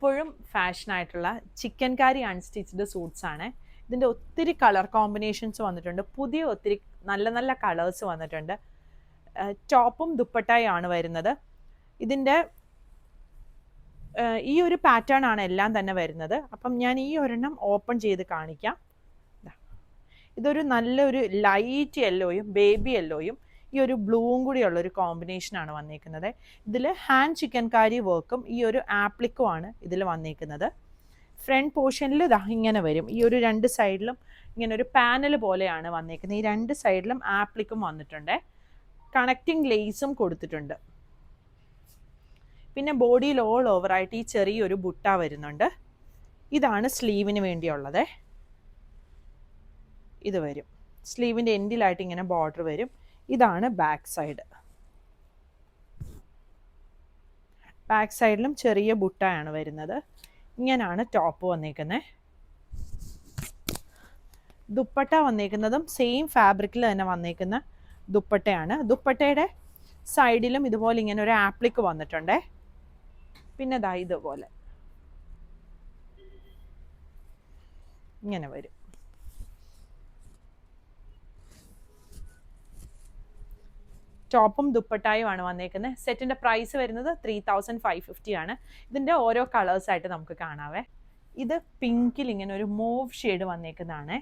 ഇപ്പോഴും ഫാഷനായിട്ടുള്ള ചിക്കൻ കാരി unstitched suits ആണ്. ഇതിൻ്റെ ഒത്തിരി കളർ കോമ്പിനേഷൻസ് വന്നിട്ടുണ്ട്. പുതിയ ഒത്തിരി നല്ല നല്ല കളേഴ്സ് വന്നിട്ടുണ്ട്. ടോപ്പും ദുപ്പട്ടായും ആണ് വരുന്നത്. ഇതിൻ്റെ ഈ ഒരു പാറ്റേൺ ആണ് എല്ലാം തന്നെ വരുന്നത്. അപ്പം ഞാൻ ഈ ഒരെണ്ണം ഓപ്പൺ ചെയ്ത് കാണിക്കാം. ഇതൊരു നല്ലൊരു ലൈറ്റ് യെല്ലോയും ബേബി യെല്ലോയും ഈ ഒരു ബ്ലൂവും കൂടിയുള്ള ഒരു കോമ്പിനേഷനാണ് വന്നിരിക്കുന്നത്. ഇതിൽ ഹാൻഡ് ചിക്കൻ കാരി വർക്കും ഈ ഒരു ആപ്ലിക്കും ആണ് ഇതിൽ വന്നിരിക്കുന്നത്. ഫ്രണ്ട് പോർഷനിൽ ഇതാ ഇങ്ങനെ വരും. ഈ ഒരു രണ്ട് സൈഡിലും ഇങ്ങനെ ഒരു പാനൽ പോലെയാണ് വന്നിരിക്കുന്നത്. ഈ രണ്ട് സൈഡിലും ആപ്ലിക്കും വന്നിട്ടുണ്ട്. കണക്റ്റിംഗ് ലേസും കൊടുത്തിട്ടുണ്ട്. പിന്നെ ബോഡിയിൽ ഓൾ ഓവറായിട്ട് ഈ ചെറിയൊരു ബുട്ട വരുന്നുണ്ട്. ഇതാണ് സ്ലീവിന് വേണ്ടിയുള്ളത്. ഇത് വരും. സ്ലീവിൻ്റെ എൻഡിലായിട്ട് ഇങ്ങനെ ബോർഡർ വരും. ഇതാണ് ബാക്ക് സൈഡ്. ബാക്ക് സൈഡിലും ചെറിയ ബുട്ടയാണ് വരുന്നത്. ഇങ്ങനെയാണ് ടോപ്പ് വന്നിരിക്കുന്നത്. ദുപ്പട്ട വന്നിരിക്കുന്നതും സെയിം ഫാബ്രിക്കിൽ തന്നെ വന്നിരിക്കുന്ന ദുപ്പട്ടയാണ്. ദുപ്പട്ടയുടെ സൈഡിലും ഇതുപോലെ ഇങ്ങനെ ഒരു ആപ്ലിക്ക് വന്നിട്ടുണ്ട്. പിന്നെ ദാ ഇതുപോലെ ഇങ്ങനെ വരും. ടോപ്പും ദുപ്പട്ടായും ആണ് വന്നേക്കുന്നത്. സെറ്റിൻ്റെ പ്രൈസ് വരുന്നത് 3550 ആണ്. ഇതിൻ്റെ ഓരോ കളേഴ്സായിട്ട് നമുക്ക് കാണാവേ. ഇത് പിങ്കിൽ ഇങ്ങനെ ഒരു മൂവ് ഷെയ്ഡ് വന്നേക്കുന്നതാണ്.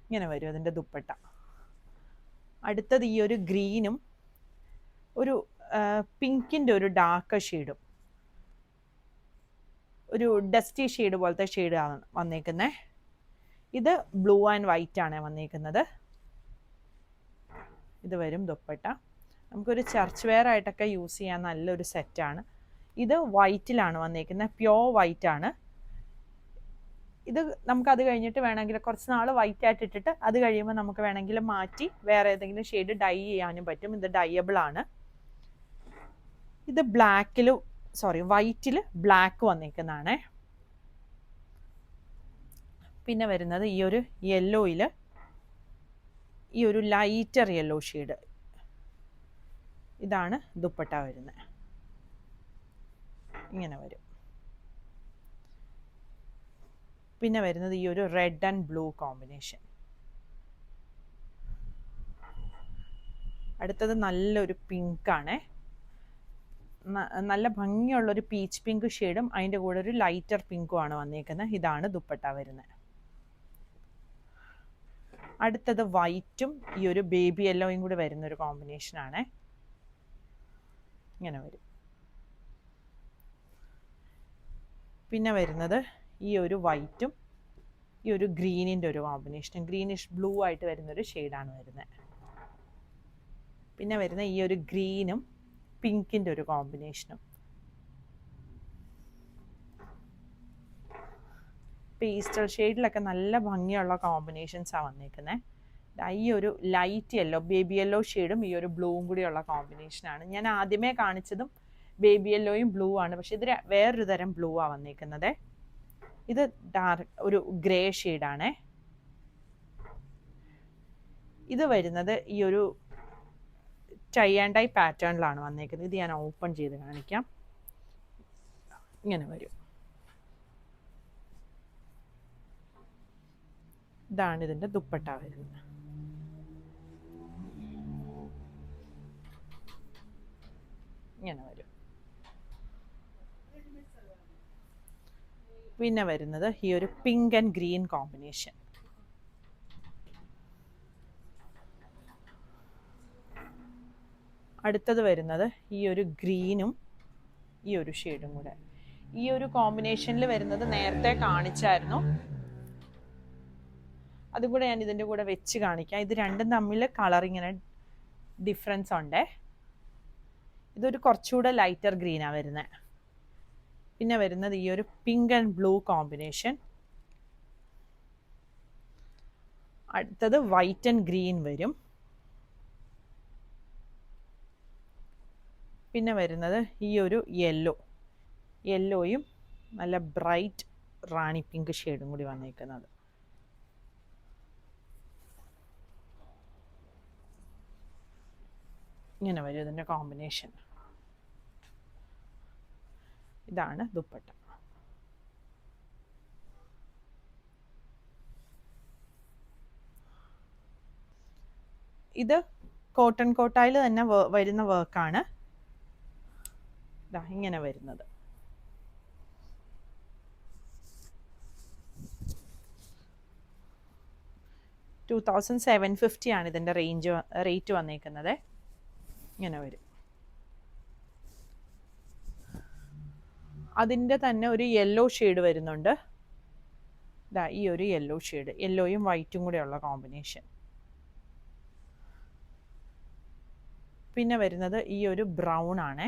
ഇങ്ങനെ വരും അതിൻ്റെ ദുപ്പട്ട. അടുത്തത് ഈ ഒരു ഗ്രീനും ഒരു പിങ്കിൻ്റെ ഒരു ഡാർക്ക് ഷെയ്ഡും ഒരു ഡസ്റ്റി ഷെയ്ഡ് പോലത്തെ ഷെയ്ഡാണ് വന്നേക്കുന്നത്. ഇത് ബ്ലൂ ആൻഡ് വൈറ്റ് ആണ് വന്നേക്കുന്നത്. ഇത് വരും ദുപ്പട്ട. നമുക്കൊരു ചർച്ച് വെയർ ആയിട്ടൊക്കെ യൂസ് ചെയ്യാൻ നല്ലൊരു സെറ്റാണ്. ഇത് വൈറ്റിലാണ് വന്നേക്കുന്നത്. പ്യോർ വൈറ്റ് ആണ്. ഇത് നമുക്കത് കഴിഞ്ഞിട്ട് വേണമെങ്കിൽ കുറച്ച് നാൾ വൈറ്റ് ആയിട്ട് ഇട്ടിട്ട് അത് കഴിയുമ്പോൾ നമുക്ക് വേണമെങ്കിൽ മാറ്റി വേറെ ഏതെങ്കിലും ഷെയ്ഡ് ഡൈ ചെയ്യാനും പറ്റും. ഇത് ഡൈയബിൾ ആണ്. ഇത് വൈറ്റിൽ ബ്ലാക്ക് വന്നിരിക്കുന്നതാണ്. പിന്നെ വരുന്നത് ഈ ഒരു യെല്ലോയിൽ ഈ ഒരു ലൈറ്റർ യെല്ലോ ഷെയ്ഡ്. ഇതാണ് ദുപ്പട്ട വരുന്നത്. ഇങ്ങനെ വരും. പിന്നെ വരുന്നത് ഈ ഒരു റെഡ് ആൻഡ് ബ്ലൂ കോമ്പിനേഷൻ. അടുത്തത് നല്ലൊരു പിങ്കാണ്. നല്ല ഭംഗിയുള്ളൊരു പീച്ച് പിങ്ക് ഷെയ്ഡും അതിൻ്റെ കൂടെ ഒരു ലൈറ്റർ പിങ്കും ആണ് വന്നിരിക്കുന്നത്. ഇതാണ് ദുപ്പട്ട വരുന്നത്. അടുത്തത് വൈറ്റും ഈ ഒരു ബേബി യെല്ലോയും കൂടി വരുന്നൊരു കോമ്പിനേഷനാണ്. ഇങ്ങനെ വരും. പിന്നെ വരുന്നത് ഈ ഒരു വൈറ്റും ഈ ഒരു ഗ്രീനിൻ്റെ ഒരു കോമ്പിനേഷനും ഗ്രീനിഷ് ബ്ലൂ ആയിട്ട് വരുന്നൊരു ഷെയ്ഡാണ് വരുന്നത്. പിന്നെ വരുന്ന ഈ ഒരു ഗ്രീനും പിങ്കിൻ്റെ ഒരു കോമ്പിനേഷനും. പേസ്റ്റൽ ഷെയ്ഡിലൊക്കെ നല്ല ഭംഗിയുള്ള കോമ്പിനേഷൻസാണ് വന്നിരിക്കുന്നത്. ഈ ഒരു ലൈറ്റ് യെല്ലോ ബേബി യെല്ലോ ഷെയ്ഡും ഈ ഒരു ബ്ലൂവും കൂടിയുള്ള കോമ്പിനേഷനാണ്. ഞാൻ ആദ്യമേ കാണിച്ചതും ബേബി യെല്ലോയും ബ്ലൂ ആണ്. പക്ഷെ ഇത് വേറൊരു തരം ബ്ലൂ ആണ് വന്നിരിക്കുന്നത്. ഇത് ഡാർക്ക് ഒരു ഗ്രേ ഷെയ്ഡാണ്. ഇത് വരുന്നത് ഈ ഒരു ടൈ ആൻഡ് ഡൈ പാറ്റേണിലാണ് വന്നിരിക്കുന്നത്. ഇത് ഞാൻ ഓപ്പൺ ചെയ്ത് കാണിക്കാം. ഇങ്ങനെ വരും. ഇതാണ് ഇതിൻ്റെ ദുപ്പട്ട വരുന്നത്. ഇങ്ങനെ വരും. പിന്നെ വരുന്നത് ഈ ഒരു പിങ്ക് ആൻഡ് ഗ്രീൻ കോമ്പിനേഷൻ. അടുത്തത് വരുന്നത് ഈ ഒരു ഗ്രീനും ഈ ഒരു ഷെയ്ഡും കൂടെ. ഈ ഒരു കോമ്പിനേഷനിൽ വരുന്നത് നേരത്തെ കാണിച്ചായിരുന്നു. അതും കൂടെ ഞാൻ ഇതിൻ്റെ കൂടെ വെച്ച് കാണിക്കാം. ഇത് രണ്ടും തമ്മിൽ കളർ ഇങ്ങനെ ഡിഫറൻസ് ഉണ്ട്. ഇതൊരു കുറച്ചുകൂടെ ലൈറ്റർ ഗ്രീനാണ് വരുന്നത്. പിന്നെ വരുന്നത് ഈ ഒരു പിങ്ക് ആൻഡ് ബ്ലൂ കോമ്പിനേഷൻ. അടുത്തത് വൈറ്റ് ആൻഡ് ഗ്രീൻ വരും. പിന്നെ വരുന്നത് ഈ ഒരു യെല്ലോയും നല്ല ബ്രൈറ്റ് റാണി പിങ്ക് ഷെയ്ഡും കൂടി വന്നിരിക്കുന്നത്. ഇങ്ങനെ വരും ഇതിൻ്റെ കോമ്പിനേഷൻ. ഇതാണ് ദുപ്പട്ട. ഇത് കോട്ടൺ കോട്ടായിൽ തന്നെ വരുന്ന വർക്കാണ്. ഇങ്ങനെ വരുന്നത്. $2,750 ആണ് ഇതിൻ്റെ റേറ്റ് വന്നേക്കുന്നത്. ഇങ്ങനെ വരും. അതിൻ്റെ തന്നെ ഒരു യെല്ലോ ഷെയ്ഡ് വരുന്നുണ്ട്. ഈ ഒരു യെല്ലോ ഷെയ്ഡ്, യെല്ലോയും വൈറ്റും കൂടെ ഉള്ള കോമ്പിനേഷൻ. പിന്നെ വരുന്നത് ഈ ഒരു ബ്രൗൺ ആണ്.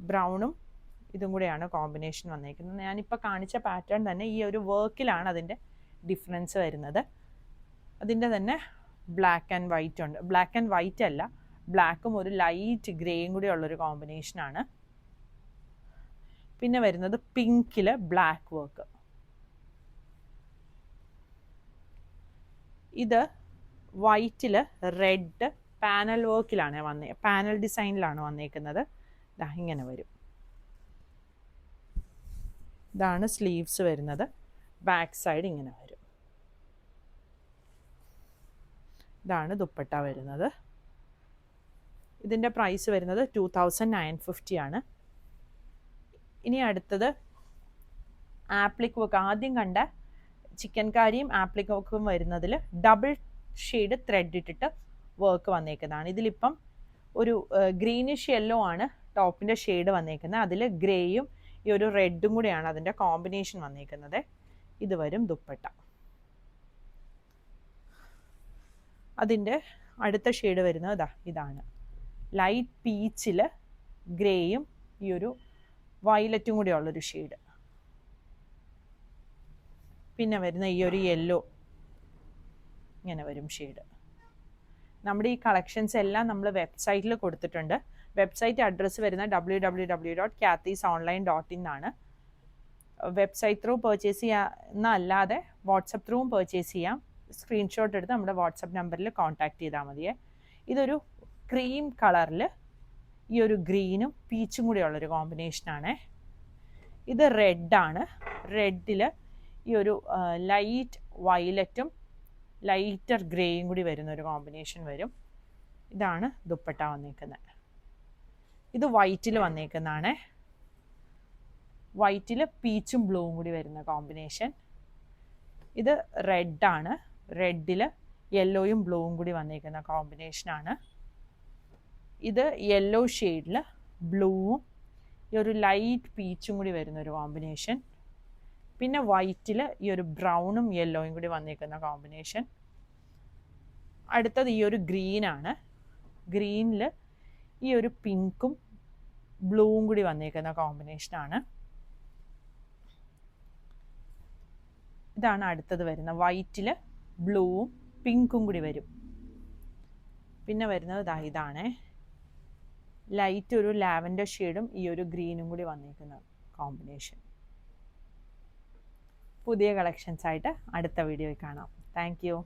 ബ്രൗണും ഇതും കൂടെയാണ് കോമ്പിനേഷൻ വന്നേക്കുന്നത്. ഞാനിപ്പോൾ കാണിച്ച പാറ്റേൺ തന്നെ ഈ ഒരു വർക്കിലാണ് അതിൻ്റെ ഡിഫറൻസ് വരുന്നത്. അതിൻ്റെ തന്നെ ബ്ലാക്ക് ആൻഡ് വൈറ്റ് ഉണ്ട്. ബ്ലാക്ക് ആൻഡ് വൈറ്റ് അല്ല, ബ്ലാക്കും ഒരു ലൈറ്റ് ഗ്രേയും കൂടി ഉള്ളൊരു കോമ്പിനേഷനാണ്. പിന്നെ വരുന്നത് പിങ്കിൽ ബ്ലാക്ക് വർക്ക്. ഇത് വൈറ്റിൽ റെഡ് പാനൽ വർക്കിലാണ് പാനൽ ഡിസൈനിലാണ് വന്നേക്കുന്നത്. ഇങ്ങനെ വരും. ഇതാണ് സ്ലീവ്സ് വരുന്നത്. ബാക്ക് സൈഡ് ഇങ്ങനെ വരും. ഇതാണ് ദുപ്പട്ട വരുന്നത്. ഇതിൻ്റെ പ്രൈസ് വരുന്നത് $2,950 ആണ്. ഇനി അടുത്തത് ആപ്ലിക് വർക്ക്. ആദ്യം കണ്ട ചിക്കൻ കാരിയും ആപ്ലിക് വർക്കും വരുന്നതിൽ ഡബിൾ ഷെയ്ഡ് ത്രെഡ് ഇട്ടിട്ട് വർക്ക് വന്നേക്കുന്നതാണ്. ഇതിലിപ്പം ഒരു ഗ്രീനിഷ് യെല്ലോ ആണ് ടോപ്പിൻ്റെ ഷെയ്ഡ് വന്നേക്കുന്നത്. അതിൽ ഗ്രേയും ഈ ഒരു റെഡും കൂടിയാണ് അതിൻ്റെ കോമ്പിനേഷൻ വന്നേക്കുന്നത്. ഇത് വരും ദുപ്പട്ട. അതിൻ്റെ അടുത്ത ഷെയ്ഡ് വരുന്നത് ഇതാണ്. ലൈറ്റ് പീച്ചിൽ ഗ്രേയും ഈ ഒരു വയലറ്റും കൂടി ഉള്ളൊരു ഷെയ്ഡ്. പിന്നെ വരുന്ന ഈ ഒരു യെല്ലോ ഇങ്ങനെ വരും ഷെയ്ഡ്. നമ്മുടെ ഈ കളക്ഷൻസ് എല്ലാം നമ്മൾ വെബ്സൈറ്റിൽ കൊടുത്തിട്ടുണ്ട്. വെബ്സൈറ്റ് അഡ്രസ്സ് വരുന്ന www.kathysonline.in ആണ്. വെബ്സൈറ്റ് ത്രൂ പർച്ചേസ് ചെയ്യാന്നല്ലാതെ വാട്സപ്പ് ത്രൂവും പർച്ചേസ് ചെയ്യാം. സ്ക്രീൻഷോട്ട് എടുത്ത് നമ്മുടെ വാട്സപ്പ് നമ്പറിൽ കോൺടാക്ട് ചെയ്താൽ മതിയേ. ഇതൊരു ക്രീം കളറിൽ ഈ ഒരു ഗ്രീനും പീച്ചും കൂടി ഉള്ളൊരു കോമ്പിനേഷനാണ്. ഇത് റെഡാണ്. റെഡിൽ ഈ ഒരു ലൈറ്റ് വയലറ്റും ലൈറ്റർ ഗ്രേയും കൂടി വരുന്ന ഒരു കോമ്പിനേഷൻ വരും. ഇതാണ് ദുപ്പട്ട വന്നേക്കുന്നത്. ഇത് വൈറ്റിൽ വന്നേക്കുന്നതാണ്. വൈറ്റിൽ പീച്ചും ബ്ലൂവും കൂടി വരുന്ന കോമ്പിനേഷൻ. ഇത് റെഡാണ്. റെഡിൽ യെല്ലോയും ബ്ലൂവും കൂടി വന്നേക്കുന്ന കോമ്പിനേഷനാണ്. ഇത് യെല്ലോ ഷെയ്ഡിൽ ബ്ലൂവും ഈ ഒരു ലൈറ്റ് പീച്ചും കൂടി വരുന്ന ഒരു കോമ്പിനേഷൻ. പിന്നെ വൈറ്റിൽ ഈ ഒരു ബ്രൗണും യെല്ലോയും കൂടി വന്നേക്കുന്ന കോമ്പിനേഷൻ. അടുത്തത് ഈ ഒരു ഗ്രീനാണ്. ഗ്രീനിൽ ഈ ഒരു പിങ്കും ബ്ലൂവും കൂടി വന്നേക്കുന്ന കോമ്പിനേഷനാണ്. ഇതാണ് അടുത്തത് വരുന്ന. വൈറ്റിൽ ബ്ലൂവും പിങ്കും കൂടി വരും. പിന്നെ വരുന്നത് ഇതാണ്. ലൈറ്റ് ഒരു ലാവൻഡർ ഷെയ്ഡും ഈ ഒരു ഗ്രീനും കൂടി വന്നേക്കുന്ന കോമ്പിനേഷൻ. പുതിയ കളക്ഷൻസ് ആയിട്ട് അടുത്ത വീഡിയോയിൽ കാണാം. Thank you.